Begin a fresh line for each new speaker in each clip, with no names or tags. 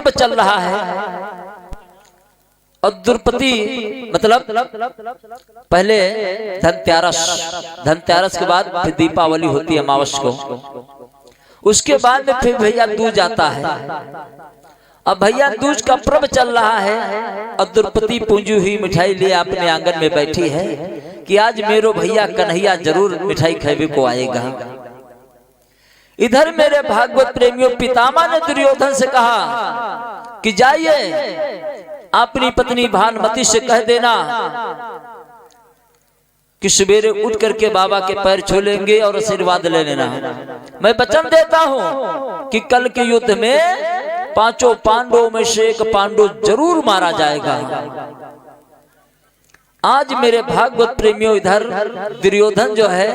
पर्व चल रहा है और द्रौपदी मतलब पहले धनतेरस के बाद फिर दीपावली होती है अमावस को, उसके बाद में फिर भैया दूज आता है। अब भैया दूज का पर्व चल रहा है और द्रौपदी पूंजी हुई मिठाई लिए अपने आंगन में बैठी है कि आज मेरो भैया कन्हैया जरूर मिठाई खाने को आएगा। इधर मेरे भागवत प्रेमियों पितामह ने दुर्योधन से कहा कि जाइए अपनी पत्नी भानुमति से कह देना कि सवेरे उठ करके बाबा के पैर छू लेंगे और आशीर्वाद ले लेना। मैं वचन देता हूं कि कल के युद्ध में पांचों पांडवों में से एक पांडव जरूर मारा जाएगा। आज मेरे भागवत प्रेमियों इधर दुर्योधन जो है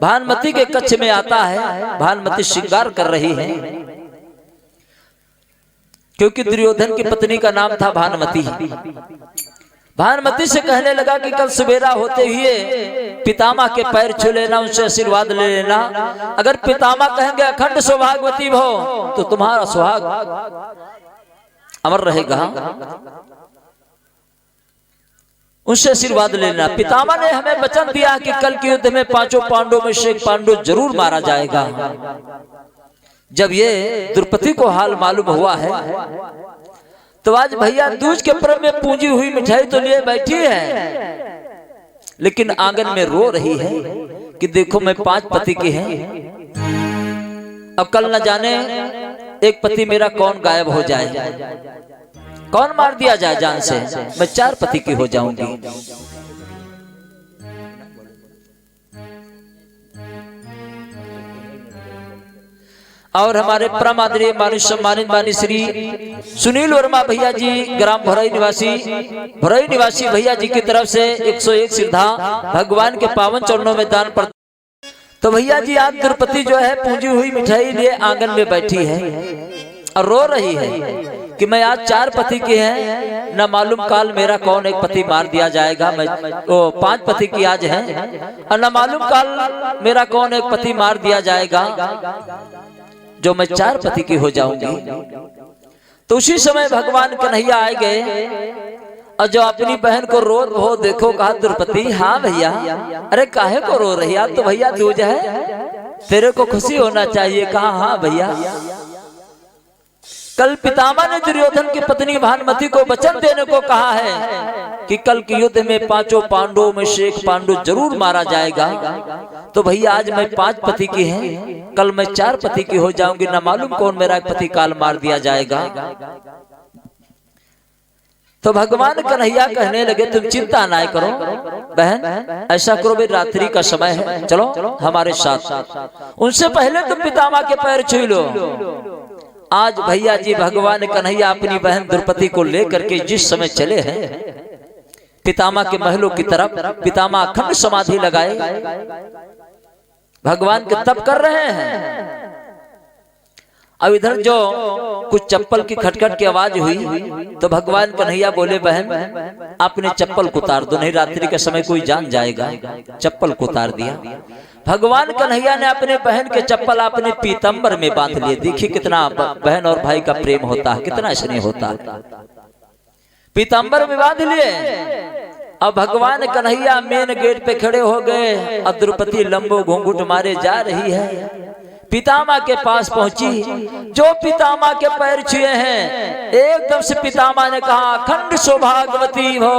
भानुमति के कक्ष में आता है। भानुमति श्रृंगार कर रही है क्योंकि दुर्योधन की पत्नी का नाम था भानुमति। भानुमति से कहने लगा कि कल सवेरा होते हुए पितामह के पैर छू लेना, उनसे आशीर्वाद ले लेना। अगर पितामह कहेंगे अखंड सौभाग्यवती हो तो तुम्हारा सुहाग अमर रहेगा, उनसे आशीर्वाद ले लेना। पितामह ने हमें वचन दिया कि कल के युद्ध में पांचों पांडवों में से एक पांडव जरूर मारा जाएगा। जब ये द्रौपदी को हाल मालूम हुआ है तो आज भैया दूज के पर्व में पूंजी हुई मिठाई तो लिए बैठी है, लेकिन आंगन में रो रही है कि देखो मैं 5 पति की है, अब कल न जाने एक पति मेरा कौन गायब हो जाए, कौन मार दिया जाए जान से, मैं 4 पति की हो जाऊंगी। और हमारे परम आदरणीय माननीय सम्मानित माननीय श्री सुनील वर्मा भैया जी ग्राम भरई निवासी भैया जी की तरफ से 101 सिद्धा भगवान के पावन चरणों में दान पर। तो भैया जी आज द्रौपदी जो है पूंजी हुई मिठाई लिए आंगन में बैठी है और रो रही है कि मैं आज 4 पति की है, न मालूम काल मेरा कौन एक पति मार दिया जाएगा। मैं 5 पति की आज है और न मालूम काल मेरा कौन एक पति मार दिया जाएगा, जो मैं 4 पति की हो जाऊंगी। तो उसी समय भगवान कन्हैया आए गए और जो अपनी बहन को रो देखो कहा द्रौपदी हाँ भैया, अरे काहे को रो रही है, तो भैया दूज है, तेरे को खुशी होना चाहिए। कहा हाँ भैया। कल पितामह ने दुर्योधन की पत्नी भानुमति को वचन देने को कहा है कि कल के युद्ध में पांचों पांडवों में से एक पांडव जरूर मारा जाएगा। तो भैया आज मैं 5 पति की है, कल मैं 4 पति की हो जाऊंगी, न मालूम कौन मेरा पति काल मार दिया जाएगा। तो भगवान कन्हैया कहने लगे तुम चिंता ना करो बहन, ऐसा करो भी रात्रि का समय है, चलो हमारे साथ। उनसे पहले तुम पितामह के पैर छू लो। आज भैया जी भगवान कन्हैया अपनी बहन द्रौपदी को लेकर के जिस समय चले हैं पितामह के महलों की तरफ, पितामह अखंड समाधि लगाए भगवान के तप कर रहे हैं। अब इधर जो कुछ चप्पल की खटखट की आवाज हुई तो भगवान कन्हैया बोले बहन अपने चप्पल को उतार दो, नहीं रात्रि के समय कोई जान जाएगा। चप्पल को उतार दिया। भगवान कन्हैया ने अपने बहन के चप्पल अपने पीतंबर में बांध लिए। देखिए कितना बहन और भाई का प्रेम होता है, कितना स्नेह होता है। पीतंबर में बांध लिए। अब भगवान कन्हैया मेन गेट पे खड़े हो गए और द्रौपदी लंबो घूंघट मारे जा रही है। पितामह के पास पहुंची, जो पितामह के पैर छुए हैं एकदम से पितामह ने कहा अखंड सौभाग्यवती हो।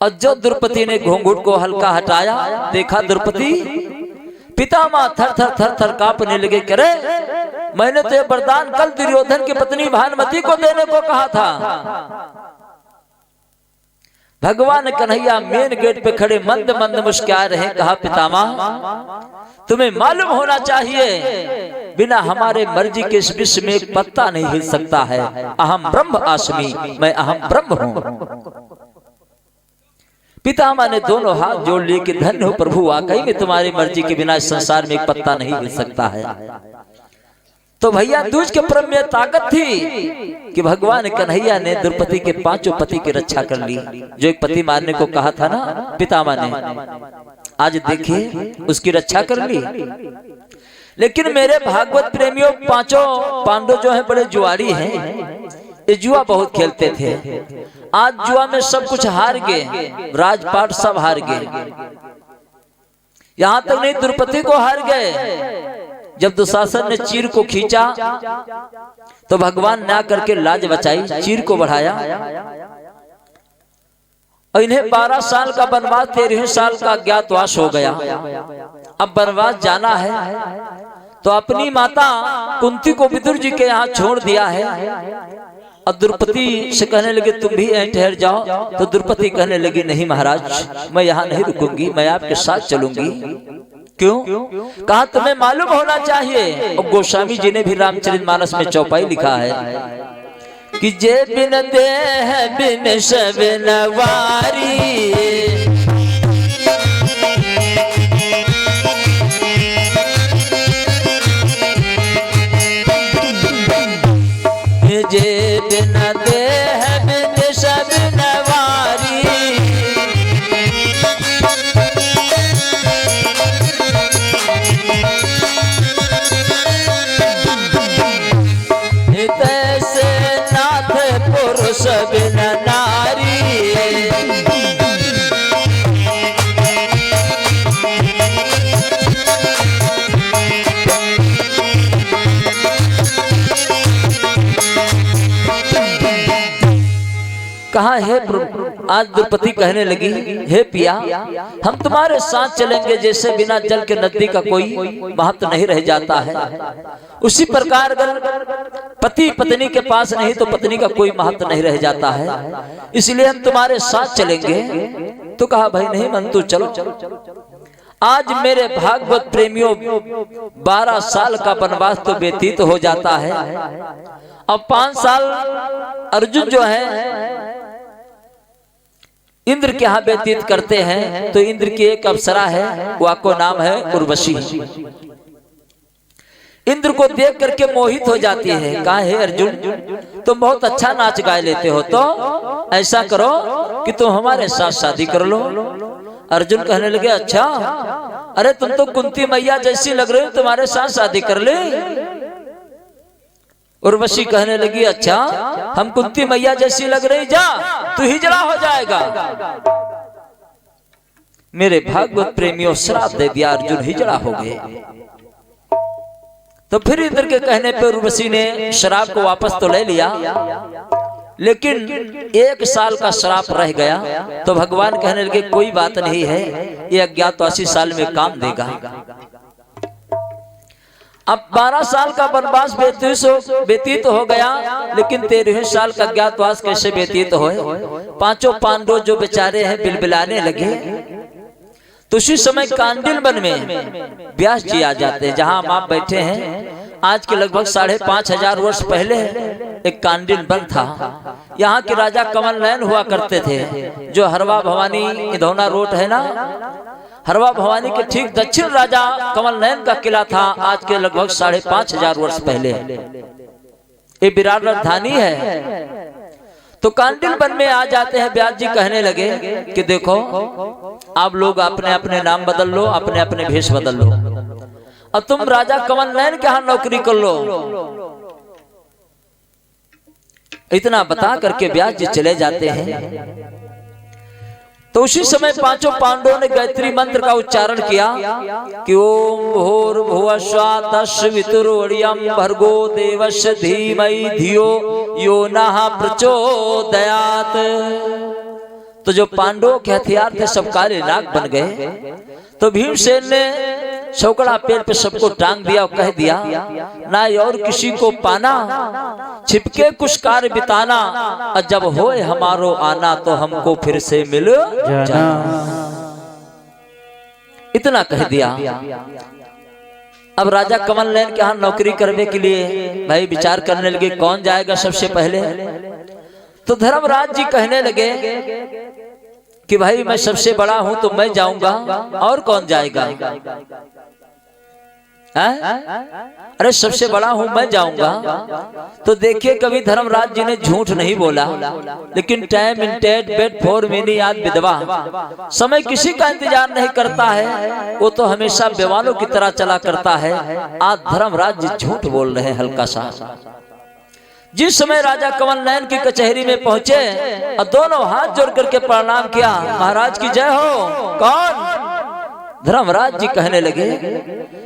और जो द्रौपदी ने घूंघट को हल्का हटाया, देखा द्रौपदी, पितामह थर थर थर थर कांपने लगे। करे मैंने तो ये वरदान कल दुर्योधन की पत्नी भानुमति को देने को कहा था। भगवान कन्हैया मेन गेट पे खड़े मंद मंद मुस्कुरा रहे। कहा पितामह तुम्हें मालूम होना चाहिए बिना हमारे मर्जी के इस विश्व में एक पत्ता नहीं हिल सकता है। अहम ब्रह्म आस्मि, मैं अहम ब्रह्म हूँ। पितामह ने दोनों हाथ जोड़ लिए कि धन्य हो प्रभु, वाकई में तुम्हारी मर्जी के बिना इस संसार में एक पत्ता नहीं हिल सकता है। तो भैया दूज के पर्व में ताकत थी कि भगवान कन्हैया ने द्रौपदी के 5 पति की रक्षा कर ली। जो एक पति मारने को कहा था ना पितामह ने, आज देखिए उसकी रक्षा कर ली। लेकिन मेरे भागवत प्रेमियों, पांचों पांडव जो हैं बड़े जुआरी हैं, ये जुआ बहुत खेलते थे। आज जुआ में सब कुछ हार गए, राजपाट सब हार गए, यहां तक नहीं द्रौपदी को हार गए। जब दुशासन ने चीर को खींचा तो भगवान ना करके लाज बचाई, चीर को बढ़ाया। इन्हें 12 साल का वनवास, 13वें साल का अज्ञातवास हो गया। अब वनवास जाना है तो अपनी माता कुंती को विदुर जी के यहाँ छोड़ दिया है। अब द्रौपदी से कहने लगे तुम भी यहीं ठहर जाओ, तो द्रौपदी कहने लगी नहीं महाराज, मैं यहाँ नहीं रुकूंगी, मैं आपके साथ चलूंगी। क्यों? कहा तुम्हें मालूम होना चाहिए। और गोस्वामी जी ने भी रामचरितमानस में चौपाई लिखा है कि जे बिन देह बिन सब नवारी, जे बिन देह बिन सब नवारी, तैसे नाथ पुरुष बिन नारी। कहा है आज द्रौपदी कहने लगी हे पिया, हम तुम्हारे साथ चलेंगे जैसे बिना जल के नदी का कोई महत्व नहीं रह जाता है, उसी प्रकार अगर पति पत्नी के पास नहीं तो पत्नी का कोई महत्व नहीं रह जाता है, इसलिए हम तुम्हारे साथ चलेंगे। तो कहा भाई नहीं मन तू चलो। आज मेरे भागवत प्रेमियों 12 साल का वनवास तो व्यतीत हो जाता है। अब 5 साल अर्जुन जो है इंद्र के यहाँ व्यतीत करते हैं। तो इंद्र की एक अप्सरा है, वाको नाम है उर्वशी। इंद्र को देख करके मोहित हो जाती है। कहा है अर्जुन तुम बहुत अच्छा नाच गा लेते हो, तो ऐसा करो कि तुम हमारे साथ शादी कर लो। अर्जुन कहने लगे अच्छा, अरे तुम तो कुंती मैया जैसी लग रही हो, तुम्हारे साथ शादी कर ले। उर्वशी कहने लगी अच्छा हम कुंती मैया जैसी लग रही, जा तू हिजड़ा हो जाएगा। मेरे भागवत प्रेमियों श्राप दे दिया, अर्जुन हिजड़ा हो गए। तो फिर इंद्र के कहने पर उर्वशी ने श्राप को वापस तो ले लिया, लेकिन 1 साल का श्राप रह गया। तो भगवान कहने लगे कोई बात नहीं है, ये अज्ञातवासी साल में काम देगा। अब 12 साल का वनवास व्यतीत हो गया, लेकिन 13वें साल का अज्ञातवास कैसे व्यतीत हो? 5 पांडव जो बेचारे हैं बिलबिलाने लगे। तो उसी समय कांडिल वन में व्यास जी आ जाते हैं, जहां आप बैठे हैं। आज के लगभग 5,500 वर्ष पहले एक कांडिल वन था। यहाँ के राजा कमल नयन हुआ करते थे, जो हरवा भवानी इधौना रोड है ना, हरवा भवानी के ठीक दक्षिण राजा कमल नयन का किला था। आज के लगभग 5,500 वर्ष पहले ये विराट राजधानी है। तो कांडिल वन में आ जाते हैं। व्यास जी कहने लगे कि देखो आप लोग अपने अपने नाम बदल लो, अपने अपने भेष बदल लो, और तुम राजा कमल नयन के यहाँ नौकरी कर लो। इतना बता करके व्यास जी चले जाते हैं। तो उसी समय 5 पांडवों ने गायत्री मंत्र का उच्चारण किया कि ओम भूर्भुवः स्वः तस्सवितुर्वरेण्यं भर्गो देवस्य धीमहि धियो यो नः प्रचोदयात्। तो जो पांडवों के हथियार थे सब काले नाग बन गए। तो भीमसेन ने चौकड़ा पेड़ पे सबको टांग दिया और कह दिया ना और किसी को पाना, छिपके कुछ कार्य बिताना, और जब होए हमारो आना तो हमको फिर से मिल जाना। इतना कह दिया। अब राजा कमल नयन के यहाँ नौकरी करने के लिए भाई विचार करने लगे कौन जाएगा सबसे पहले। तो धर्मराज जी कहने लगे कि भाई मैं सबसे बड़ा हूं तो मैं जाऊंगा, और कौन जाएगा। अरे सबसे बड़ा हूं मैं जाऊंगा। तो देखिए कभी धर्मराज जी ने झूठ नहीं बोला, लेकिन टाइम इन टेट बेड फॉर मेनी याद विधवा, समय किसी का इंतजार नहीं करता है, वो तो हमेशा बेवालों की तरह चला करता है। आज धर्मराज जी झूठ बोल रहे हैं हल्का सा। जिस समय राजा कमल नयन की कचहरी में पहुंचे और दोनों हाथ जोड़ करके प्रणाम किया, महाराज की जय हो। कौन? धर्मराज जी कहने लगे,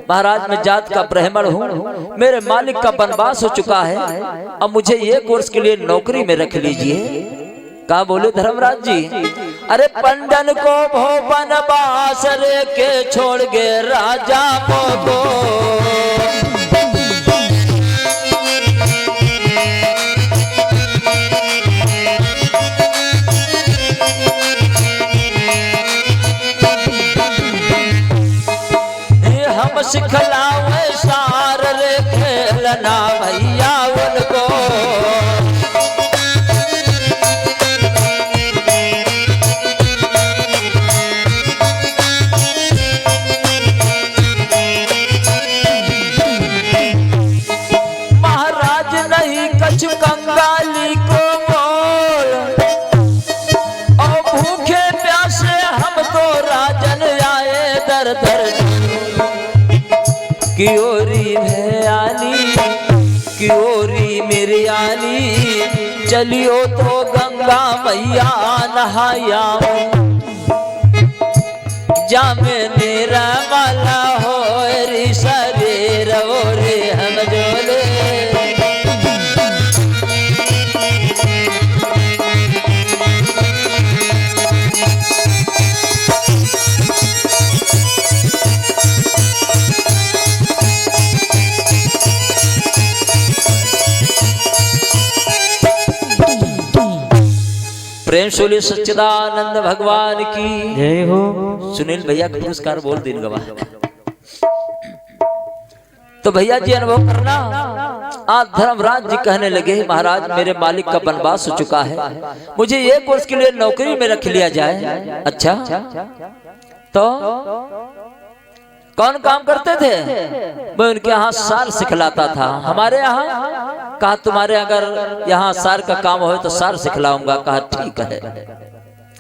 महाराज मैं जात का ब्राह्मण हूँ, मेरे मालिक का वनवास हो चुका है, अब मुझे एक वर्ष के लिए नौकरी में रख लीजिए। क्या बोले धर्मराज जी? अरे पंडन को भोपन बास रे के छोड़ गए राजा को। सिखलावे सार रे खेलना भैया उनको। महाराज नहीं कछु कंगाली को मोल, और भूखे प्यासे हम तो राजन आए दर दर। क्योरी भयाली क्योरी मेरी आली, चलियो तो गंगा मैया नहाया। जामे मेरा माला हो रे शरीर रे हम जोले। प्रेम सोली सच्चिदानंद भगवान की जय हो। सुनील भैया का पुरस्कार बोल दिन गवा। तो भैया जी अनुभव करना। आज धर्मराज जी कहने लगे, महाराज मेरे मालिक का वनवास हो चुका है, मुझे एक वर्ष के लिए नौकरी में रख लिया जाए। अच्छा तो कौन काम करते थे? मैं उनके यहाँ सार सिखलाता था। हमारे यहाँ? कहा तुम्हारे अगर यहाँ सार का काम हो तो सार सिखलाऊंगा। कहा ठीक है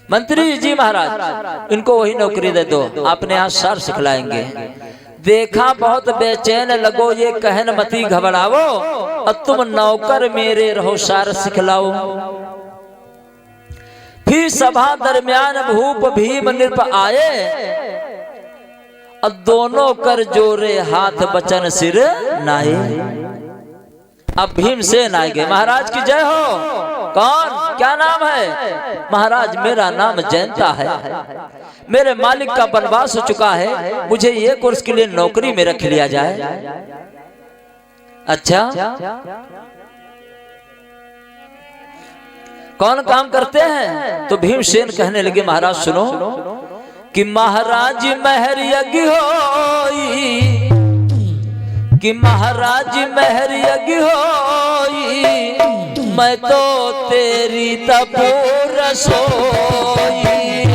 मंत्री जी महाराज, इनको वही नौकरी दे दो, आपने यहाँ सार सिखलाएंगे। देखा बहुत बेचैन लगो, ये कहन मती घबरावो, और तुम नौकर मेरे रहो सार सिखलाओ। फिर सभा दरमियान भूप भीम नृप आए, अब दोनों कर जोरे हाथ बचन सिर नाये। अब भीमसेन आएंगे, महाराज की जय हो। कौन? क्या नाम है? महाराज मेरा नाम जयंता है, मेरे मालिक का वनवास हो चुका है, मुझे एक वर्ष के लिए नौकरी में रख लिया जाए। अच्छा कौन काम करते हैं? तो भीमसेन कहने लगे, महाराज सुनो कि महाराज मेहर यज्ञ होई, कि महाराज मेहर यज्ञ होई, मैं तो तेरी तपोर सोई।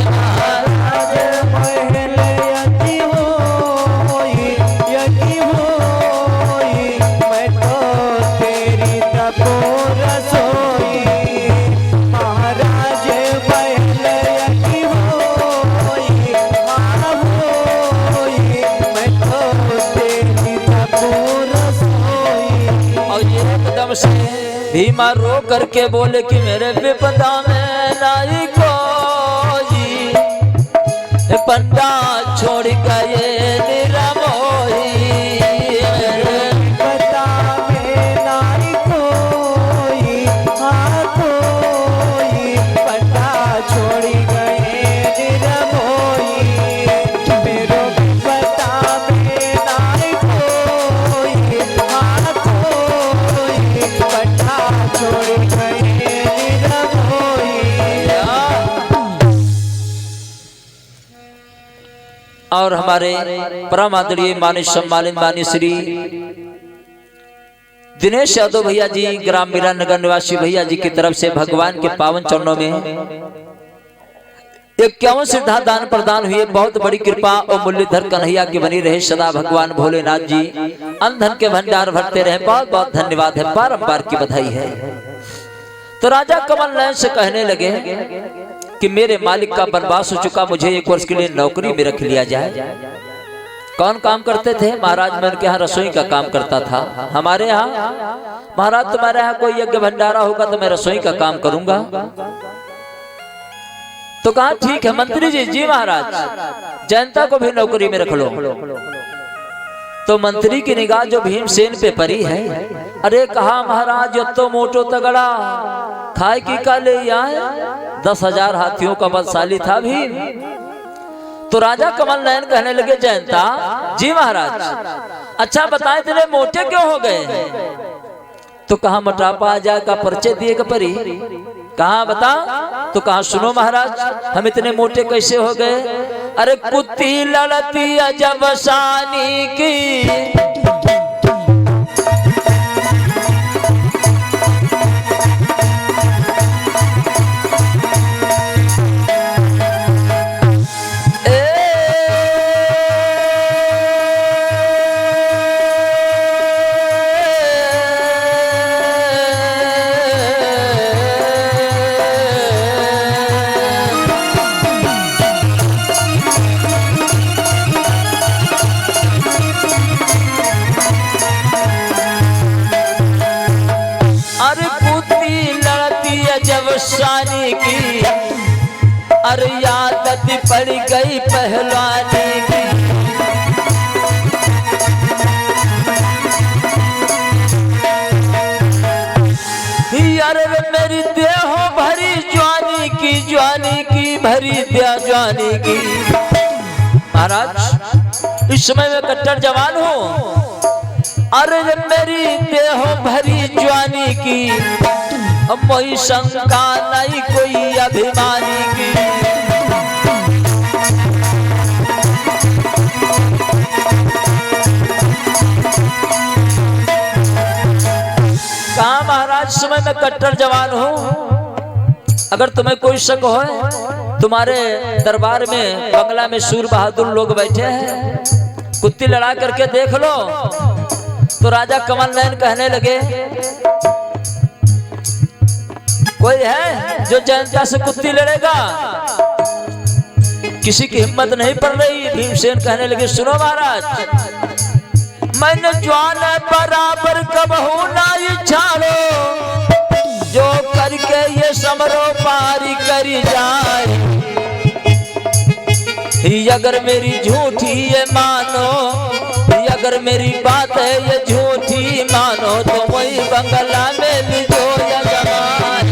महाराज मेहर यज्ञ होई, यज्ञ होई, मैं तो तेरी तपोर सोई। महाराज मेहर यज्ञ होई, मैं तो तेरी तपोर सोई। और एकदम से भीमा रो करके बोले कि मेरे विपदा में नाई कोई, पंडा छोड़ गए निरमोई। विपदा में नाई कोई, हाँ कोई, पंडा छोड़ गए निरमोई। मेरो विपदा में नाई कोई, हाँ कोई, पंडा छोड़ गए निरमोई। और हमारे परम आदरणीय माननीय सम्मानित माननीय श्री दिनेश यादव भैया जी, ग्राम मीरा नगर निवासी भैया जी की तरफ से भगवान के पावन चरणों में 51 सिद्धा दान प्रदान हुए। बहुत बड़ी कृपा और मुरलीधर कन्हैया की बनी रहे सदा भगवान भोलेनाथ जी अंधन के भंडार भरते रहे। बहुत बहुत धन्यवाद है, बारंबार की बधाई है। तो राजा कमल नयन से कहने लगे कि मेरे मालिक का वनवास हो चुका, मुझे 1 वर्ष के लिए नौकरी में रख लिया जाए। कौन काम करते थे? महाराज मैं उनके यहाँ रसोई का काम करता था। हमारे यहाँ महाराज तुम्हारे यहाँ कोई यज्ञ भंडारा होगा तो मैं रसोई का काम करूंगा। तो कहा ठीक है मंत्री जी। जी महाराज, जयंता को भी नौकरी में रख लो। तो मंत्री की निगाह जो भीमसेन पे पड़ी है। अरे कहा महाराज ये तो मोटो तगड़ा खाए की का ले आए, 10,000 हाथियों का बलशाली था भीम। तो राजा कमल नयन कहने लगे जयंता जी महाराज अच्छा बताएं तेरे मोटे क्यों हो गए? तो कहा मोटापा आ जाए का परिचय दिए का परी। कहा बता? तो कहा सुनो महाराज हम इतने मोटे कैसे हो गए? अरे कुत्ती लड़ती अजब शानी की, शानी की। अरे आदत पड़ गई पहलवानी की। अरे मेरी देह भरी जवानी की, जवानी की भरी देह जवानी की। महाराज इस समय मैं कट्टर जवान हूँ। अरे मेरी देह भरी जवानी की, मोई शंका नहीं कोई अभिमानी की। कहा महाराज समय मैं कट्टर जवान हूँ। अगर तुम्हें कोई शक हो, तुम्हारे दरबार में बंगला में सूर बहादुर लोग बैठे हैं, कुत्ती लड़ा करके देख लो। तो राजा कमल नयन कहने लगे कोई है जो जयंता से कुत्ती लड़ेगा? किसी की हिम्मत नहीं पड़ रही। भीमसेन कहने लगे सुनो महाराज मैंने जवान बराबर कबहू ना छाड़ो, जो करके ये समरो पारी करी जाए। अगर मेरी झूठी ये मानो, अगर मेरी बात है ये झूठी मानो, तो वही बंगला में लिजो यजमान।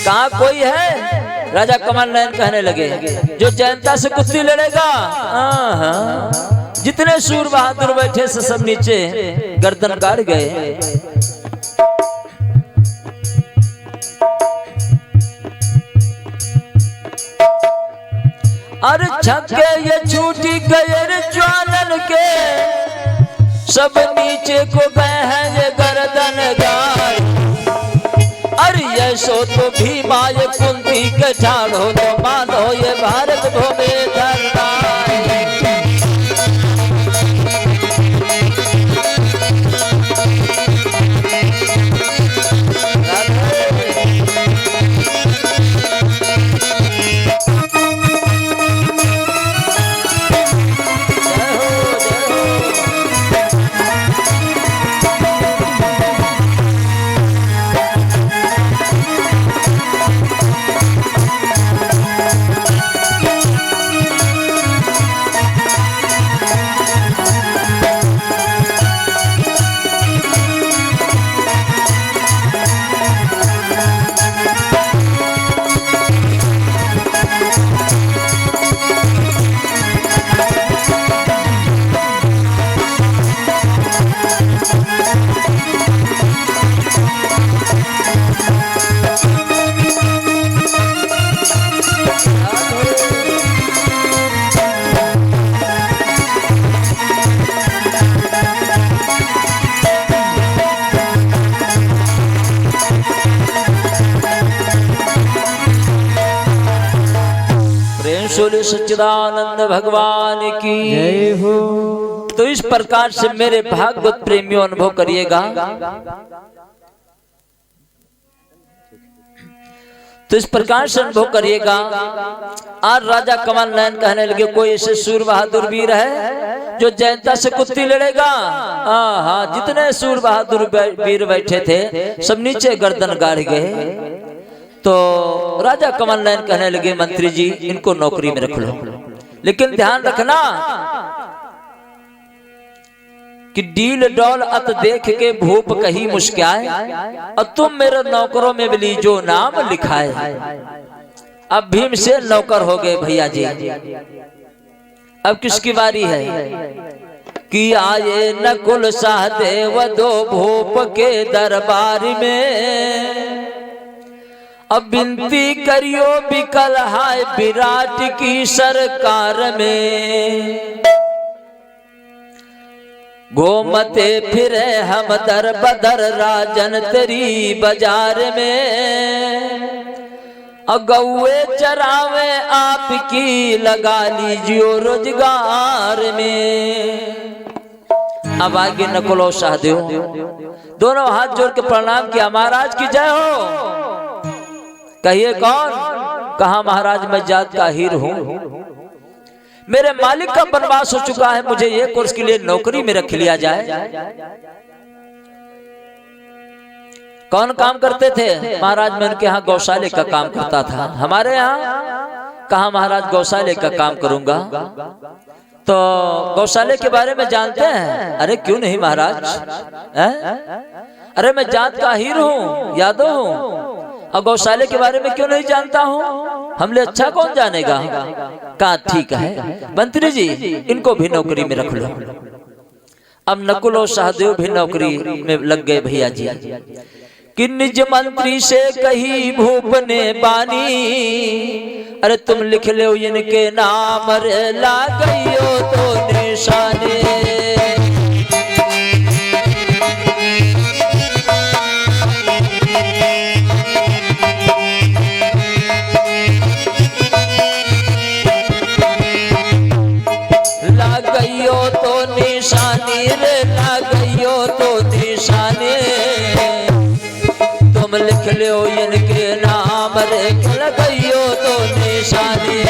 कहा कोई है? राजा कमल नयन कहने लगे जो जयंता से कुश्ती लड़ेगा। जितने सूर बहादुर बैठे से सब नीचे गर्दन गाड़ गए। अरे छक्के ये छूटी गए ज्वालन के, सब नीचे को गए हैं ये गर्दन गाड़। अरे ये सो तो भीमा ये कुंती के ठाड़ो, तो मानो ये भारत भूमि धरना। सोले सच्चिदानंद भगवान की
जय हो।
तो इस प्रकार से मेरे भागवत प्रेमियों अनुभव करिएगा। तो इस प्रकार से अनुभव करिएगा। आज राजा कमल नयन कहने लगे कोई ऐसे सूर बहादुर वीर है जो जयंता से कुत्ती लड़ेगा। हाँ, जितने सूर बहादुर वीर बैठे थे सब नीचे गर्दन गाड़ गए। तो राजा कमल नयन कहने लगे मंत्री जी इनको नौकरी में रख लो, लेकिन ध्यान रखना कि डील डौल अत देख के भूप कही मुस्काए, और तुम मेरे नौकरों में मिली जो नाम लिखाए। अब भीम से नौकर हो गए भैया जी। अब किसकी बारी है कि आए नकुल सहदेव दो भूप के दरबार में, अब विनती करियो बिकल हाय विराट की सरकार में। घूमते फिरे हम दर बदर राजन तेरी बाजार में, गौए चरावे आपकी लगा लीजियो रोजगार में। अब आगे नकुल सहदेव दोनों हाथ जोड़ के प्रणाम किया, महाराज की जय हो। कहिए कौन? कहा महाराज मैं जात का हीर हूं, मेरे मालिक का वनवास हो चुका है, मुझे ये कोर्स के लिए नौकरी में रख लिया जाए। कौन काम करते थे? महाराज मैं उनके यहाँ गौशाले का काम करता था। हमारे यहाँ? कहा महाराज गौशाले का काम करूंगा। तो गौशाले के बारे में जानते हैं? अरे क्यों नहीं महाराज, अरे मैं जात का हीर हूँ, यादव हूँ, और गौशाले के बारे में क्यों नहीं जानता हूँ? हमले अच्छा कौन जानेगा। कहा ठीक है मंत्री जी इनको भी नौकरी में रख लो। अब नकुल और सहदेव भी नौकरी में लग गए भैया जी। कि निज मंत्री से कही भूप ने बानी, अरे तुम लिख लो इनके नाम रे ला गई तो निशाने। निशानी रे लागइयो तो निशाने, तुम लिख लो इनके नाम रे लगइयो तो निशाने।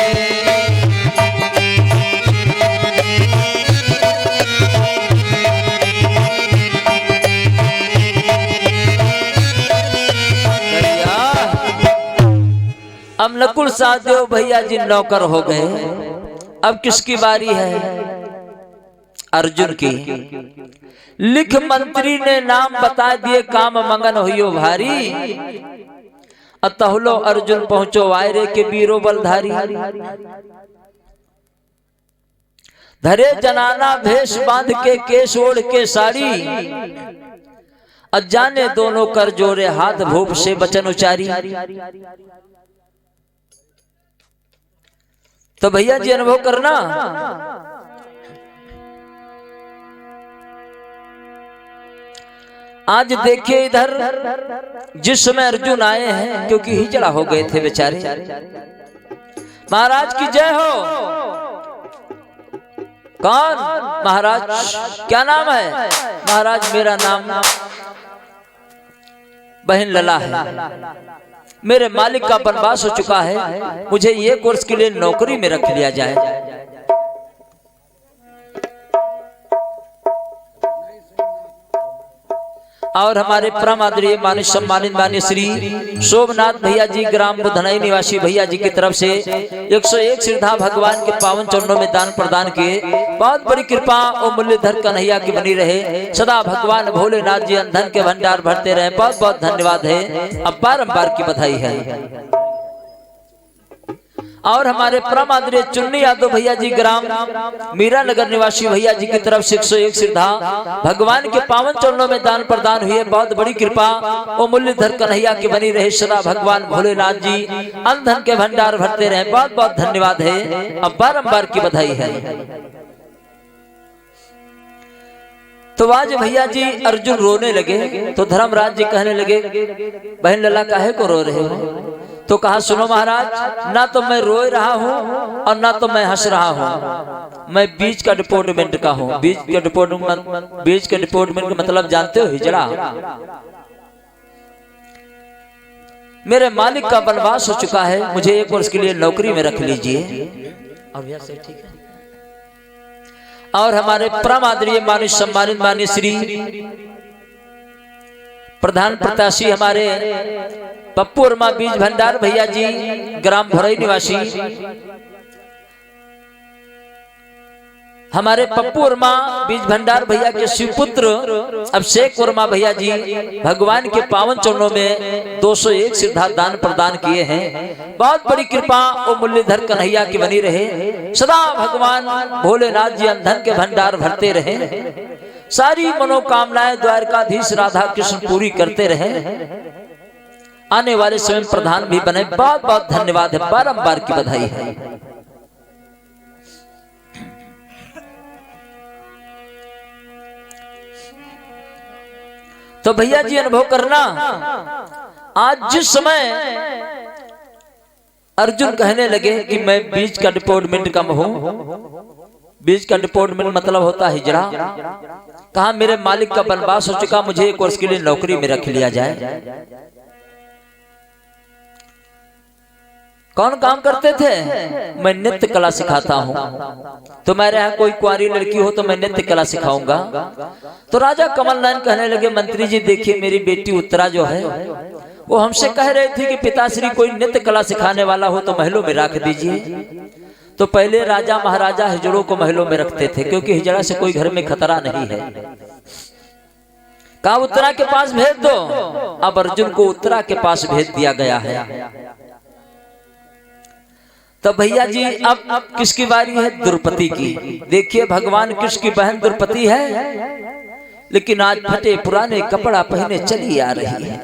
अब नकुल सहदेव भैया जी नौकर हो गए। अब किसकी बारी है? अर्जुन की। लिख मंत्री ने नाम बता दिए काम मंगन हुई भारी, अतहुलो अर्जुन पहुंचो वायरे के बीरो बलधारी। धरे जनाना भेष बांध के केश ओढ़ के साड़ी, अजाने दोनों कर जोरे हाथ भूप से बचन उचारी। तो भैया जी अनुभव करना। आज देखिए इधर जिस समय अर्जुन आए हैं, क्योंकि हिजड़ा हो गए थे बेचारे। महाराज की जय हो। कौन? महाराज क्या नाम है? महाराज मेरा नाम बहन लला है, मेरे मालिक का वनवास हो चुका है, मुझे ये कोर्स के लिए नौकरी में रख लिया जाए। और हमारे परम आदरणीय मान्य सम्मानित मान्य श्री शोभनाथ भैया जी ग्राम बुधनई निवासी भैया जी की तरफ से 101 श्रद्धा भगवान के पावन चरणों में दान प्रदान किए। बहुत बड़ी कृपा और मुरलीधर कन्हैया की बनी रहे। सदा भगवान भोलेनाथ जी धन के भंडार भरते रहे। बहुत बहुत धन्यवाद है। अब बारंबार की बधाई है। और हमारे परम आदरणीय चुन्नी यादव भैया जी ग्राम मीरा नगर निवासी भैया जी की तरफ से 101 श्रद्धा भगवान के पावन चरणों में दान प्रदान हुए। बहुत बड़ी कृपा और मुरलीधर कन्हैया की बनी रहे। सदा भगवान भोलेनाथ जी धन के भंडार भरते रहे। बहुत बहुत धन्यवाद है। अब बारंबार की बधाई है। तो आज भैया जी अर्जुन रोने लगे तो धर्मराज जी कहने लगे बहन लला काहे को रो रहे हो? तो कहा सुनो महाराज, ना तो मैं रोए रहा हूं और ना तो मैं हंस रहा हूं, मैं बीच का डिपार्टमेंट का हूं। बीच का डिपार्टमेंट का मतलब जानते हो? हिजड़ा। मेरे मालिक का वनवास हो चुका है, मुझे 1 वर्ष के लिए नौकरी में रख लीजिए। और भैया से ठीक है। और हमारे परम आदरणीय माननीय सम्मानित माननीय श्री प्रधान प्रत्याशी हमारे पप्पू वर्मा बीज भंडार भैया जी, ग्राम भरई निवासी, हमारे पप्पू वर्मा बीज भंडार भैया के शिवपुत्र अभिषेक वर्मा भैया जी भगवान के पावन चरणों में 201 सिद्धा दान प्रदान किए हैं। बहुत बड़ी कृपा और मुरलीधर कन्हैया की बनी रहे, सदा भगवान भोलेनाथ जी धन के भंडार भरते रहे, सारी मनोकामनाएं द्वारकाधीश राधा कृष्ण पूरी करते रहे, आने वाले समय प्रधान भी बने। बहुत बहुत धन्यवाद है, बारंबार की बधाई है। तो भैया जी अनुभव करना, आज जिस समय अर्जुन कहने लगे कि मैं बीच का डिपार्टमेंट का हूं, बीच का डिपार्टमेंट मतलब होता है हिजड़ा, कहा मेरे मालिक का वनवास हो चुका, मुझे 1 वर्ष के लिए नौकरी में रख लिया जाए। कौन काम करते थे? मैं नृत्य कला सिखाता हूँ, तो मेरे यहाँ कोई कुंवारी लड़की हो तो मैं नृत्य कला सिखाऊंगा। तो राजा कमल नयन कहने लगे मंत्री जी देखिए मेरी बेटी उत्तरा जो है वो हमसे कह रही थी कि पिताश्री कोई नृत्य कला सिखाने वाला हो तो महलों में रख दीजिए। तो पहले राजा महाराजा हिजड़ों को महलों में रखते थे, क्योंकि हिजड़ा से कोई घर में खतरा नहीं है। कहा उत्तरा के पास भेज दो। अब अर्जुन को उत्तरा के पास भेज दिया गया है। तो भैया जी अब किसकी बारी है? द्रौपदी की। देखिए भगवान कृष्ण की बहन द्रौपदी है, लेकिन आज फटे पुराने कपड़ा पहने चली आ रही है।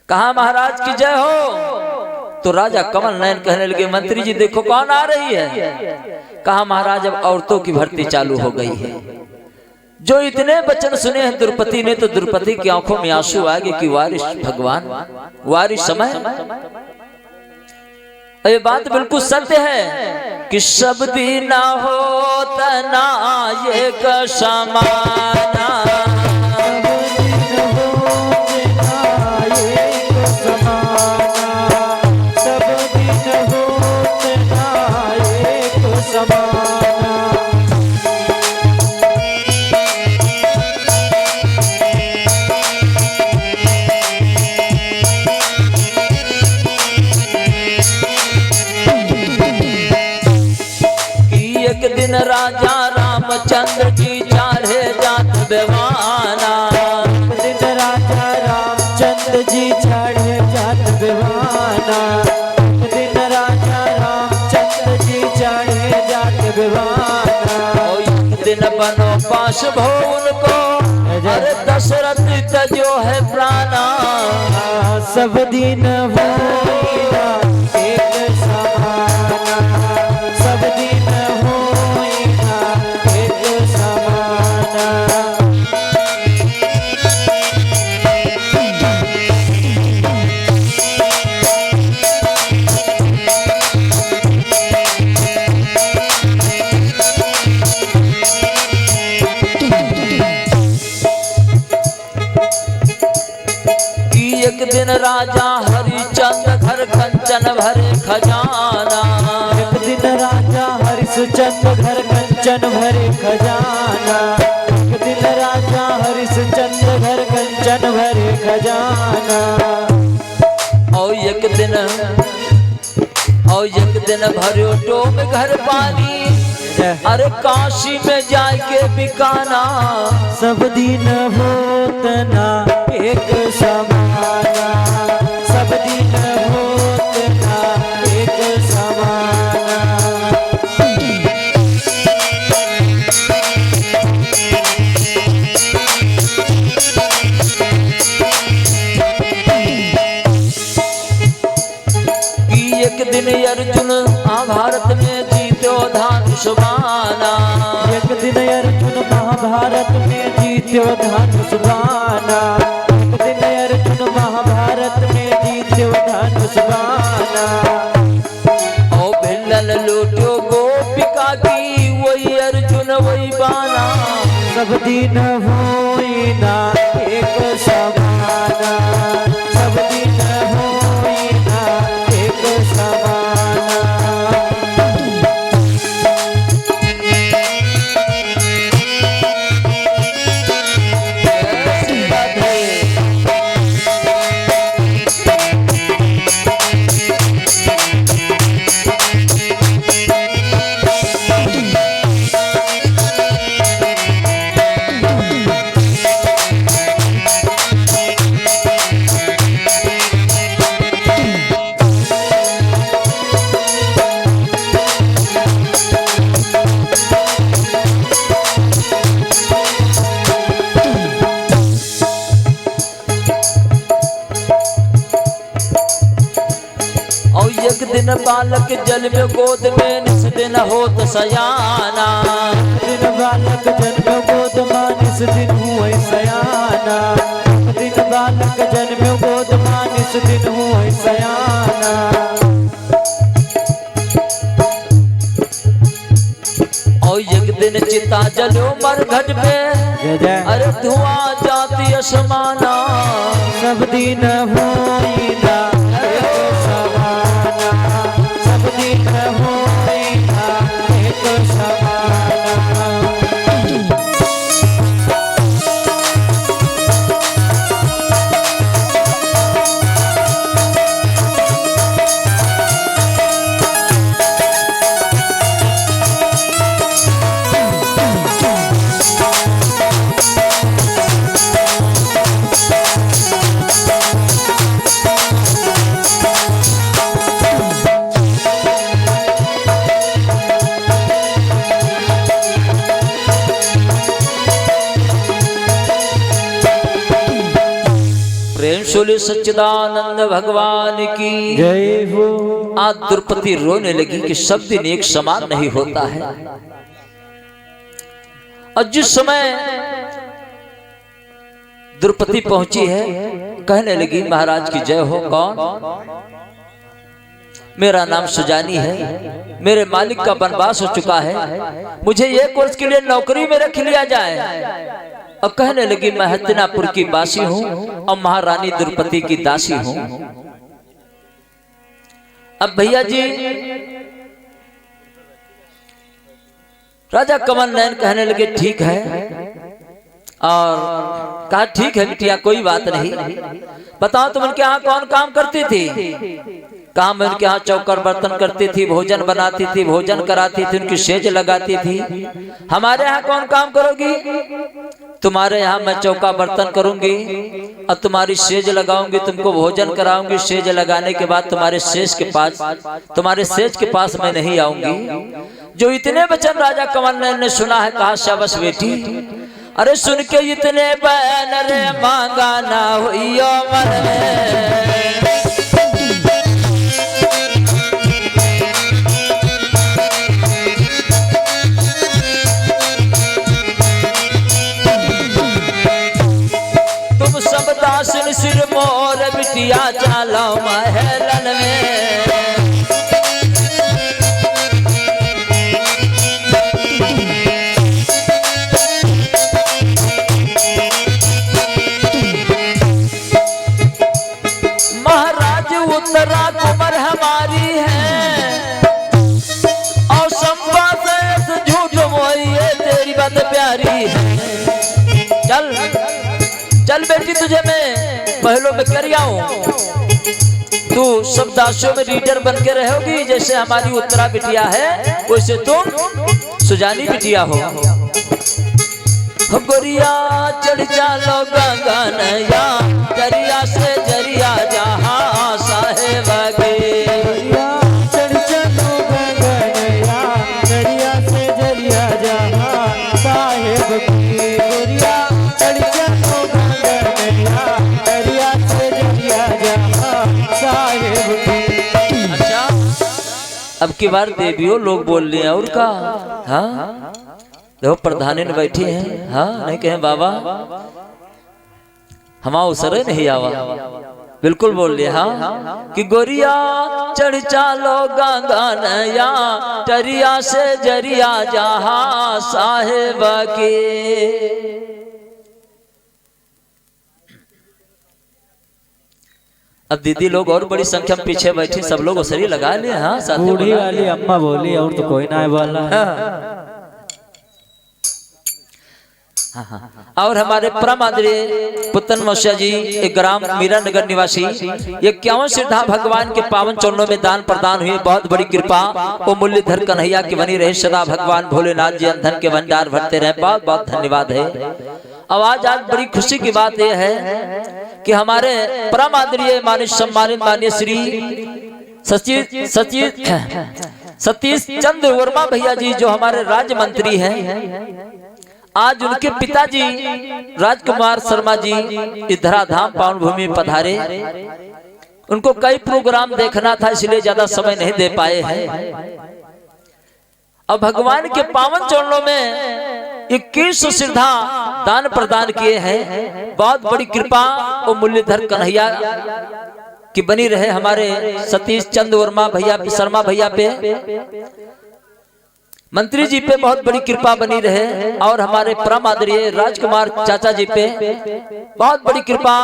कहा महाराज की जय हो। तो राजा कमल नयन कहने लगे मंत्री जी देखो कौन आ रही है। कहा महाराज अब औरतों की भर्ती चालू हो गई है। जो इतने वचन सुने हैं द्रौपदी ने, तो द्रौपदी की आंखों में आंसू आ गए कि वारिस भगवान, वारिस समय। ये बात बिल्कुल सत्य है कि सब दिन हो तना ये समाना, सब दिन हो तना एक समाना। एक दिन राजा रामचंद्र जी चढ़े जात बेवाना, एक दिन राजा रामचंद्र जी चढ़े जात बेवाना, एक दिन राजा रामचंद्र जी चढ़े जात बेवाना। एक दिन वनवास भवन को अरे दशरथ तजो है प्राणा, सब दिन हो एक समाना, सब दिन हो एक समाना। एक दिन राजा हरिचंद्र घर कंचन भरे खजाना, एक दिन राजा हरिश्चंद्र घर कंचन भरे खजाना, एक दिन राजा हरिश्चंद्र घर कंचन भरे खजाना। और एक दिन भरो डोम घर पानी, अरे काशी में जाके बिकाना, सब दिन होतना एक समाना, सब दिन होतना एक समाना। एक दिन अर्जुन महाभारत में जीत्यो धनुष बाना, एक दिन अर्जुन महाभारत में जीत्यो धनुष बाना, एक दिन अर्जुन महाभारत में जीत्यो धनुष
पासबाना।
ओ भिल्लन लूटो गोपिका की वही अर्जुन वही बाना।
सब दिन होई ना एक समाना, सब दिन होई ना एक समाना।
एक दिन बालक जल में गोद में निस दिन होत सयाना।
दिन बालक जन्म गोद मानिस दिन हुए सयाना, दिन बालक जन्म गोद मानिस दिन हुए सयाना।
और एक दिन चिता जलो मर घट पे अरे धुआं जाती असमाना।
सब दिन होई ना एक समाना, सब दिन होई ना एक समाना।
प्रेम शोले सच्चिदानंद भगवान की
जय हो।
आज द्रौपदी रोने लगी कि सब दिन एक समान नहीं होता है। और जिस समय द्रौपदी पहुंची है कहने लगी महाराज की जय हो। कौन? मेरा नाम सुजानी है, मेरे मालिक का वनवास हो चुका है, मुझे एक वर्ष के लिए नौकरी में रख लिया जाए। और कहने लगी मैं हस्तिनापुर की बासी हूं और महारानी द्रौपदी की दासी हूं। अब भैया जी राजा कमल नयन कहने लगे ठीक है। और कहा ठीक है बिटिया कोई बात नहीं, बताओ तुम उनके यहाँ कौन काम करती थी? कहा मैं उनके यहाँ चौकर बर्तन करती थी, भोजन बनाती थी, भोजन कराती थी, उनकी सेज लगाती थी। हमारे यहाँ कौन काम करोगी? तुम्हारे यहाँ मैं चौका बर्तन करूंगी और तुम्हारी सेज लगाऊंगी, तुमको भोजन कराऊंगी। सेज लगाने के बाद तुम्हारे सेज के पास मैं नहीं आऊंगी। जो इतने वचन राजा कमल नयन ने सुना है कहा शाबाश बेटी। अरे सुन के इतने बयान रे मांगा ना हुइयो मन में। तुम सब दासन सिर मोर बिटिया चालो महलन में। उत्तरा कुमर हमारी है और संवाद झूठ मोहिए तेरी बात प्यारी है। चल चल बेटी तुझे मैं पहलों में कर आऊं। तू सब दासियों में लीडर बन के रहोगी। जैसे हमारी उत्तरा बिटिया है वैसे तुम सुजानी बिटिया हो। गोरिया चढ़ चालो गंगा नैया दरिया से जरिया जहाँ साहेब
चढ़ चलो गंगा नैया दरिया से जरिया जहाँ साहेब की। गोरिया चढ़ चलो गंगा नैया दरिया से जरिया जहाँ साहेब की।
अच्छा अब की बार देवियों लोग बोल रहे हैं और का। हाँ देखो प्रधानी ने बैठी हैं। हाँ नहीं कहें बाबा हम उसरे नहीं आवा। बिल्कुल बोल लिया हाँ कि गोरिया चढ़ चालो गंगा नया टरिया से जरिया जहाँ साहेब के। अब दीदी लोग और बड़ी संख्या में पीछे बैठी, सब लोग उसरी लगा लिए। हाँ
बूढ़ी वाली अम्मा बोली और तो कोई ना है वाला।
और हमारे परम आदरणीय पुतन मौसिया जी एक ग्राम मीरा नगर निवासी, ये 51 श्रद्धा भगवान के पावन चरणों में दान प्रदान हुए। बहुत बड़ी कृपा वो मुरलीधर कन्हैया की बनी रहे सदा। भगवान भोलेनाथ जी अंधन के भंडार भरते रहे। बहुत बहुत धन्यवाद है। अब आज बड़ी खुशी की बात यह है कि हमारे परम आदरणीय माननीय सम्मानित माननीय श्री सतीश चंद्र वर्मा भैया जी जो हमारे राज्य मंत्री हैं, आज उनके पिताजी राजकुमार शर्मा जी इस धराधाम पावन भूमि में पधारे। उनको कई प्रोग्राम देखना था इसलिए ज्यादा समय नहीं दे पाए हैं। अब भगवान के पावन चरणों में 21 श्रद्धा दान प्रदान किए हैं। बहुत बड़ी कृपा वो मुरलीधर कन्हैया की बनी रहे हमारे सतीश चंद्र वर्मा भैया शर्मा भैया पे, मंत्री जी पे बहुत बड़ी कृपा बनी रहे। और हमारे परम आदरणीय राजकुमार चाचा जी पे बहुत बड़ी कृपा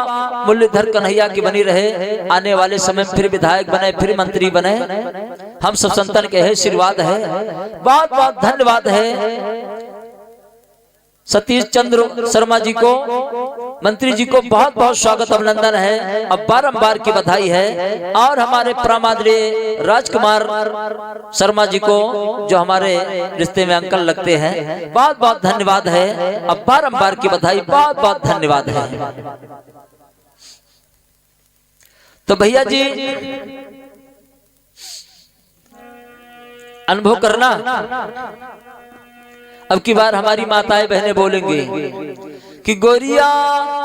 मुरलीधर कन्हैया की बनी रहे। आने वाले समय फिर विधायक बने, फिर मंत्री बने। हम सब संतन के है आशीर्वाद है। बहुत बहुत धन्यवाद है सतीश चंद्र शर्मा जी को, मंत्री जी को बहुत बहुत स्वागत अभिनंदन है। अब बारंबार की बधाई है। और हमारे परम आदरणीय राजकुमार शर्मा जी को जो हमारे रिश्ते में अंकल लगते हैं, बहुत बहुत धन्यवाद है। अब बारंबार की बधाई, बहुत बहुत धन्यवाद है। तो भैया जी अनुभव करना, अब की बार हमारी माताएं बहनें बोलेंगी कि गोरिया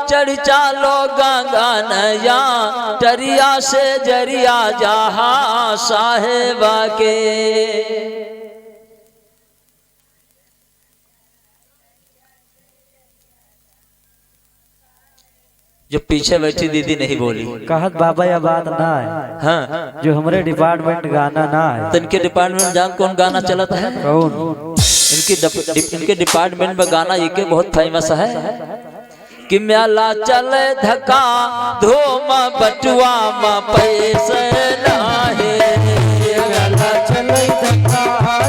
चढ़ चालो गंगा नया टरिया से जरिया जहाँ साहेबा के। जो पीछे बैठी दीदी नहीं बोली,
कहत बाबा यह बात ना है।
हाँ
जो हमारे डिपार्टमेंट गाना ना है।
तो इनके डिपार्टमेंट जान कौन गाना चलता है?
कौन?
इनके डिपार्टमेंट में गाना ये के बहुत फेमस है कि म्याला चले धक्का धूम बटुआ में पैसे लाहे।
म्याला चले धक्का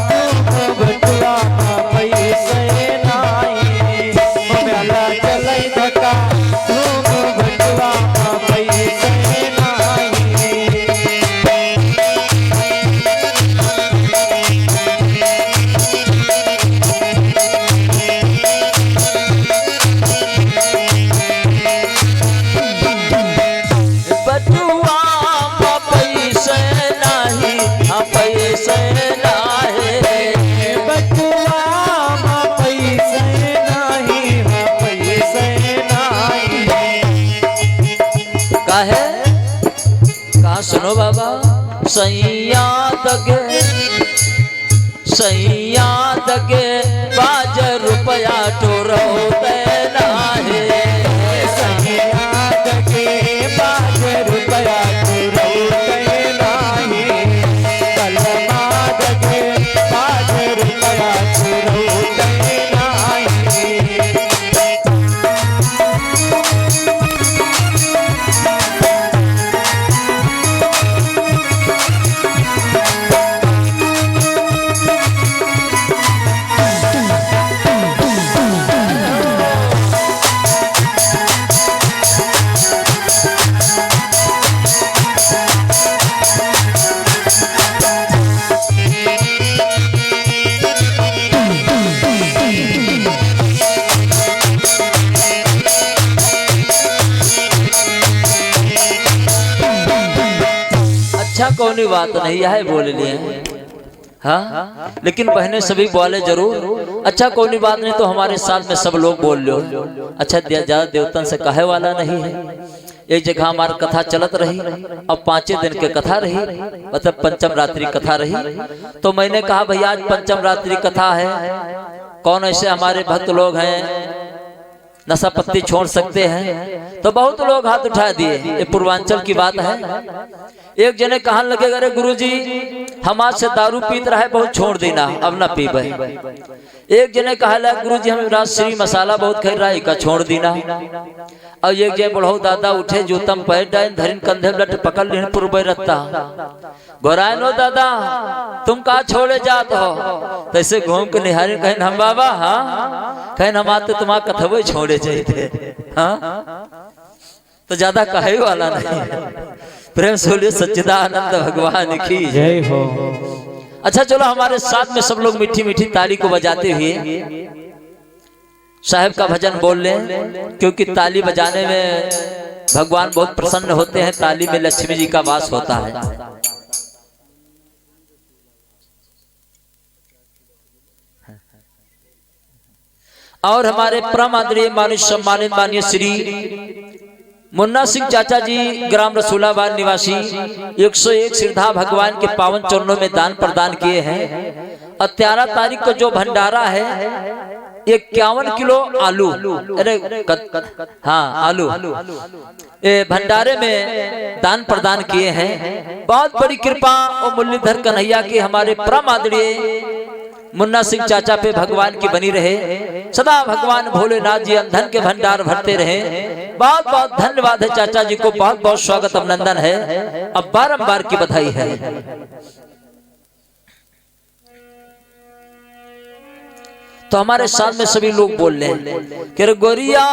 धूम बटुआ में पैसे लाहे। म्याला चले धक्का धूम बटुआ में पैसे लाहे।
सुनो बाबा सैया दगे बाज रुपया टोरो देना है।
सैया दगे बाज रुपया टोरो देना है। कलमा दगे बाज रुपया टोरो देना है।
अच्छा कौन बात नहीं है बोल लिए। हाँ लेकिन बहनें सभी बोले जरूर। अच्छा कौन बात नहीं तो हमारे साथ में सब लोग बोल लो। अच्छा ज्यादा देवतन से कहे वाला नहीं है। एक जगह हमारी कथा चलत रही। अब 5 दिन की कथा रही, मतलब पंचम रात्रि कथा रही। तो मैंने कहा भैया आज पंचम रात्रि कथा है, कौन ऐसे हमारे भक्त लोग हैं नशा पत्ती छोड़ सकते हैं? तो बहुत लोग हाथ उठा दिए। ये पूर्वांचल की बात है। एक जने कहने लगे, अरे गुरुजी हम आज से दारू पीत रहे, बहुत छोड़ देना, अब ना पीबे। एक जने कहला, गुरुजी हम राजश्री मसाला बहुत खाई रहा, का छोड़ देना। और एक जने बढ़ो दादा उठे, जूतम पैर डाइन धरिन कंधे लट पकड़ लेन पुरबे रत्ता गोराय नो दादा तुम कहा छोड़े जात हो? तैसे घूम के निहारी कहें हम बाबा, हाँ कहें हम आते तुम्हारा कथवे छोड़े चाहिए। हाँ तो ज्यादा कहे वाला नहीं। प्रेम से बोलिए सच्चिदानंद भगवान की
जय हो।
अच्छा चलो हमारे साथ में सब लोग मीठी मीठी ताली को बजाते हुए साहब का भजन बोल लें, क्योंकि ताली बजाने में भगवान बहुत प्रसन्न होते हैं। ताली में लक्ष्मी जी का वास होता है। और हमारे परम आदरणीय माननीय सम्मानित माननीय श्री मुन्ना सिंह चाचा जी ग्राम रसूलाबाद निवासी 101 श्रद्धा भगवान के पावन चरणों में दान प्रदान किए हैं। और 13 तारीख को जो भंडारा है 51 किलो आलू, अरे हाँ आलू भंडारे में दान प्रदान किए हैं। बहुत बड़ी कृपा और मुरलीधर कन्हैया की हमारे परम आदरणीय मुन्ना सिंह चाचा पे भगवान की बनी रहे। सदा भगवान भोलेनाथ जी धन के भंडार भरते रहे। बहुत बहुत धन्यवाद है चाचा जी को, बहुत बहुत स्वागत अभिनंदन है। अब बारंबार की बधाई है। तो हमारे साथ में सभी लोग बोल रहे कि गोरिया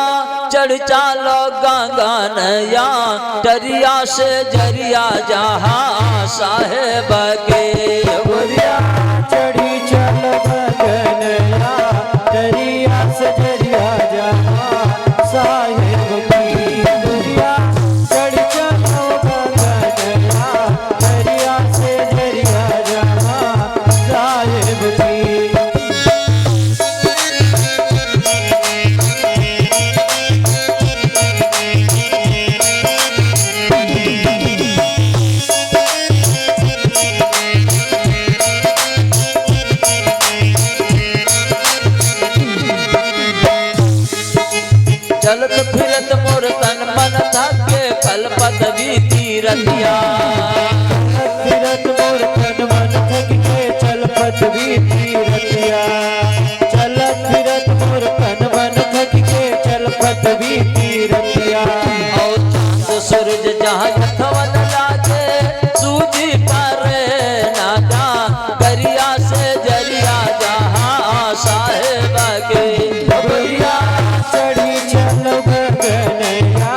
चढ़ चालो गंगनया टरिया से जरिया जहाँ साहेब के।
गोरिया चढ़ी चल गगनया टरिया से जरिया जहाँ साहेब की। गोरिया चढ़ चलो गगनया टरिया से जरिया जहाँ साहेब की।
चलत फिरत मोर तन मन थके पल पदवी तीरतिया।
फिरत मोर तन मन थके चल पदवी तीरतिया। चलत फिरत मोर तन मन थके चल पदवी तीरतिया।
और चांद सूरज जहाँ यथवन लागे सूझी पर नादा दरिया से जरिया जहाँ साहेब के।
गोरिया चढ़ी चलो गगनया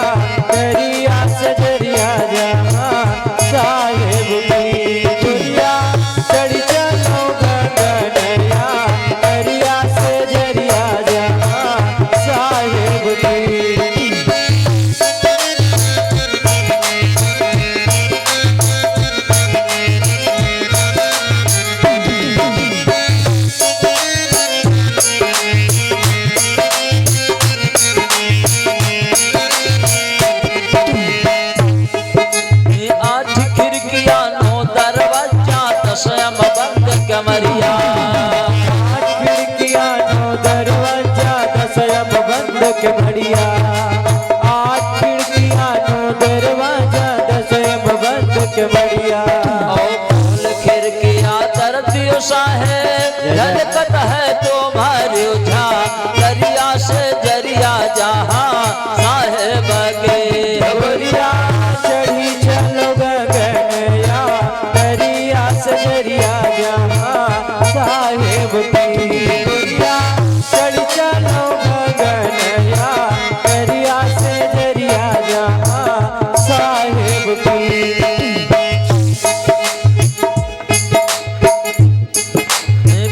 दरिया से जरिया जहाँ साहेब की। गोरिया चढ़ी चलो गगनया दरिया से जरिया जहाँ साहेब की।
आठ खिड़कियां 9 दरवाजा 10 बंद कमरिया।
आठ खिड़कियां 9 दरवाजा 10 बंद कमरिया। आठ खिड़कियां 9 दरवाजा 10 बंद कमरिया।
और फूल खिड़कियां तरतियो साहेब ललकत है तुम्हारी उठा दरिया से जरिया जहाँ साहेब के।
गोरिया चढ़ी चलो गगनया दरिया से जरिया जहाँ साहेब की। गोरिया चढ़ी चलो गगनया दरिया से जरिया जहाँ साहेब की।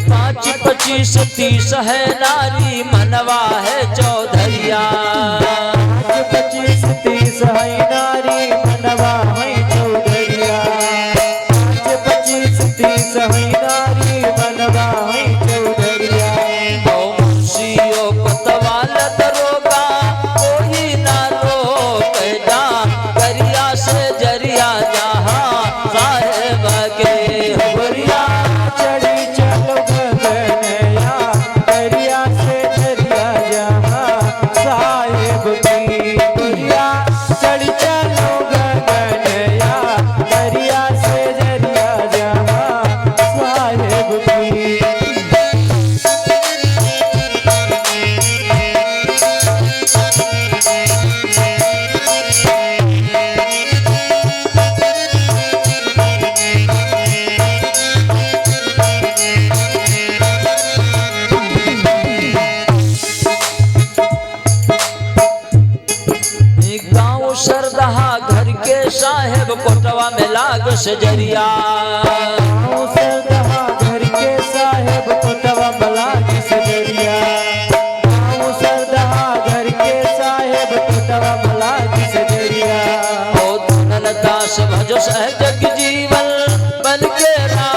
5, 25, 30 है नारी मनवा है चौधरिया।
25, 30 है नारी मनवा है चौधरिया। 25, 30 है नारी मनवा है चौधरिया।
मुंशियो पतवाल दरोगा कोई ना रोक जा दरिया से जरिया जहाँ साहेब के।
गोरिया चढ़ी चलो गगनया दरिया से जरिया जहाँ
सजरिया।
गाँव सरदहा घर के साहेब कोटवा मला की सजरिया। गाँव सरदहा घर के साहेब कोटवा मला की सजरिया।
ओ धनल दास भजो सहजग जीवन बन के रहा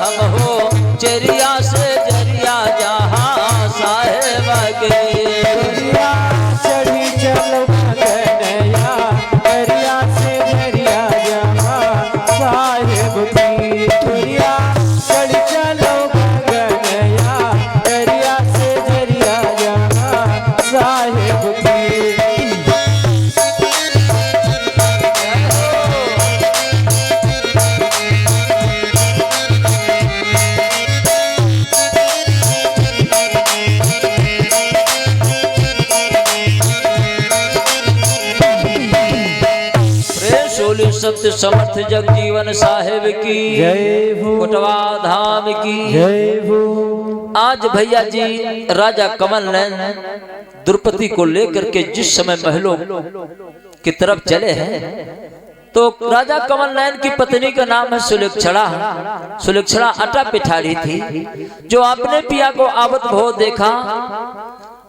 हम हो चरिया से जरिया जहाँ साहेब के।
दरिया चढ़ी चलो गनया दरिया से दरिया जहाँ साहेब की। दरिया चढ़ी चलो गनया दरिया से दरिया जहाँ साहेब की।
प्रेम सत्य समर्थ जग जीवन साहेब की
जय हो।
कोटवा धाम की
जय हो।
आज भैया जी राजा कमल नैन द्रौपदी को लेकर के जिस समय महलों की तरफ चले हैं तो राजा कमल नैन की पत्नी का नाम है सुलक्षणा। सुलक्षणा आटा पिठारी थी जो अपने पिया को आवत भो देखा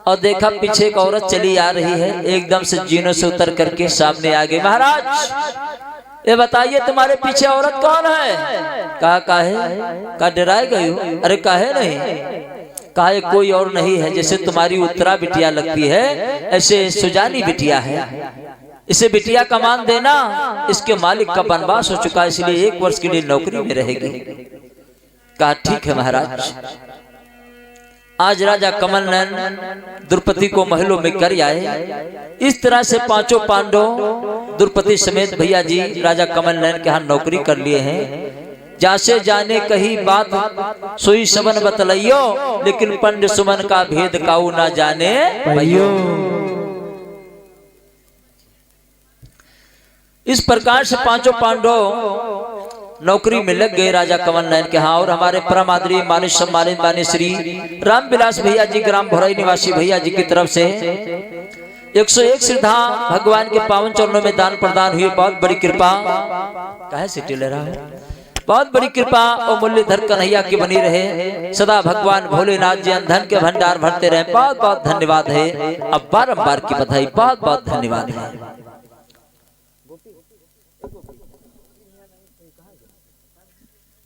और देखा पीछे एक औरत चली आ रही है, एकदम से जीनों से उतर करके सामने आ गई। महाराज ये बताइए तुम्हारे पीछे औरत कौन है? कहा काहे डराए गई हो? अरे काहे नहीं, कहा ये कोई और नहीं है, जैसे तुम्हारी उत्तरा बिटिया लगती है ऐसे सुजानी बिटिया है, इसे बिटिया का मान देना, इसके मालिक का वनवास हो चुका है इसलिए 1 वर्ष के लिए नौकरी में रहेगी। कहा ठीक है महाराज। आज राजा कमल नैन द्रौपदी को महलों में कर आए। इस तरह से 5 पांडव द्रौपदी समेत भैया जी राजा कमल नैन के यहाँ नौकरी कर लिए हैं। जासे जाने कही बात सोई सबन बतलइयो, लेकिन पंड सुमन का भेद काऊ ना जाने भैयो। इस प्रकार से 5 पांडव नौकरी में लग गए राजा कमल नैन के यहाँ। और हमारे परम आदरणीय माननीय सम्मानित माननीय श्री रामविलास भैया जी ग्राम भरई निवासी भैया जी की तरफ से 101 श्रद्धा भगवान के पावन चरणों में दान प्रदान हुई। बहुत बड़ी कृपा, काहे सिटी ले रहा है, बहुत बड़ी कृपा और मुरलीधर कन्हैया की बनी रहे। सदा भगवान भोलेनाथ जी धन के भंडार भरते रहे। बहुत बहुत धन्यवाद है। अब बारंबार की बधाई, बहुत बहुत धन्यवाद है।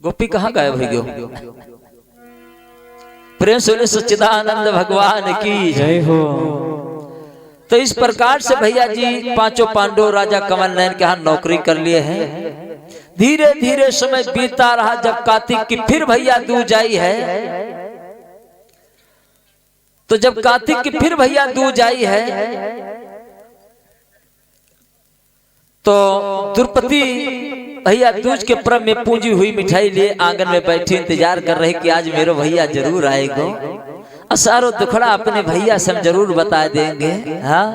गोपी कहाँ गायब हो गयो? प्रेम से सच्चिदानंद भगवान की
जय हो।
तो इस प्रकार से भैया जी 5 पांडव राजा कमल नैन के यहाँ नौकरी कर लिए हैं। धीरे धीरे समय बीता रहा। जब कार्तिक की फिर भैया दूज आई है, तो जब कार्तिक की फिर भैया दूज आई है तो द्रौपदी भैया दूज के पर्व में पूजी हुई मिठाई लिए आंगन में बैठी इंतजार कर रहे कि आज मेरे भैया जरूर आएगा और सारो दुखड़ा अपने भैया से हम जरूर बता देंगे। हाँ,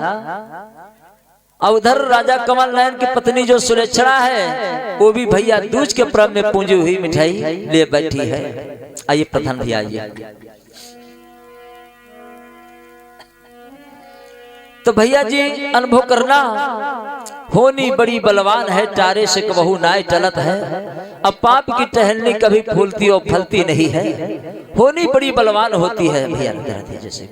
और उधर राजा कमल नैन की पत्नी जो सुलक्षणा है वो भी भैया दूज के पर्व में पूजी हुई मिठाई ले बैठी है। आइए प्रधान भैया आइए। तो भैया जी अनुभव करना, होनी बड़ी बलवान है, टारे से कबहू नाय टलत है। अब पाप की टहलनी कभी फूलती और फलती नहीं है। होनी बड़ी बलवान होती है भैया। जैसे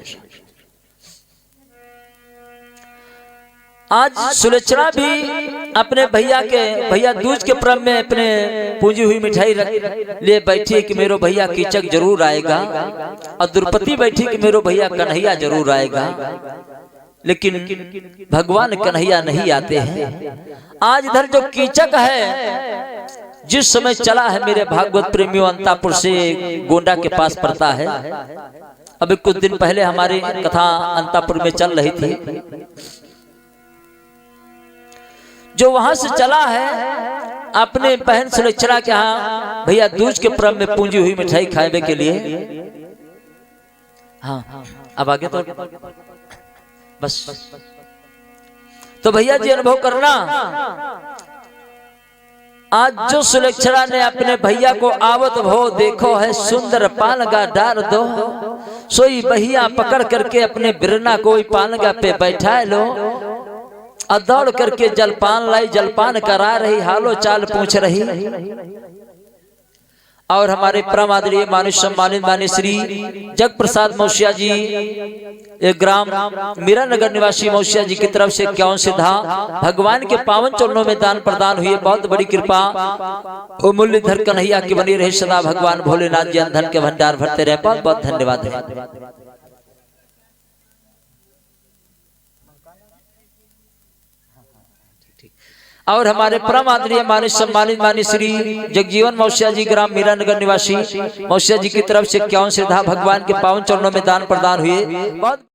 आज सुलक्षणा भी अपने भैया दूज के पर्व में अपने पूजी हुई मिठाई लिए बैठी है कि मेरो भैया कीचक जरूर आएगा, और द्रौपदी बैठी कि मेरो भैया कन्हैया जरूर आएगा। लेकिन भगवान कन्हैया नहीं आते हैं। आज इधर जो कीचक है जिस समय चला है मेरे भागवत प्रेमियों, अंतापुर से गोंडा के पास पड़ता है। अभी कुछ दिन पहले हमारी कथा अंतापुर में चल रही थी। जो वहां से चला है अपने बहन सुलक्षणा के यहाँ भैया दूज के पर्व में पूंजी हुई मिठाई खाने के लिए। हाँ, अब आगे तो बस। तो भैया जी अनुभव करना, आज जो सुलक्षणा ने अपने भैया को आवत भो देखो है, सुंदर पालगा डार दो, सोई भैया पकड़ करके अपने बिरना को पालगा पे बैठा लो। और दौड़ करके जलपान लाई, जलपान करा रही, हालो चाल पूछ रही। और हमारे परम आदरणीय मानुष सम्मानित माननीय श्री जग प्रसाद मौसिया जी, एक ग्राम मीरा नगर निवासी मौसिया जी की तरफ से 51 सिद्धा भगवान के पावन चरणों में दान प्रदान हुई। बहुत बड़ी कृपा वो मूल्य धर कन्हैया की बनी रहे सदा। भगवान भोलेनाथ जी धन के भंडार भरते रहे। बहुत बहुत धन्यवाद है। और हमारे परम आदरणीय माननीय सम्मानित माननीय श्री जगजीवन मौसिया जी, ग्राम मीरा नगर निवासी मौसिया जी की तरफ से 51 सिद्धा भगवान के पावन चरणों में दान प्रदान हुए। बहुत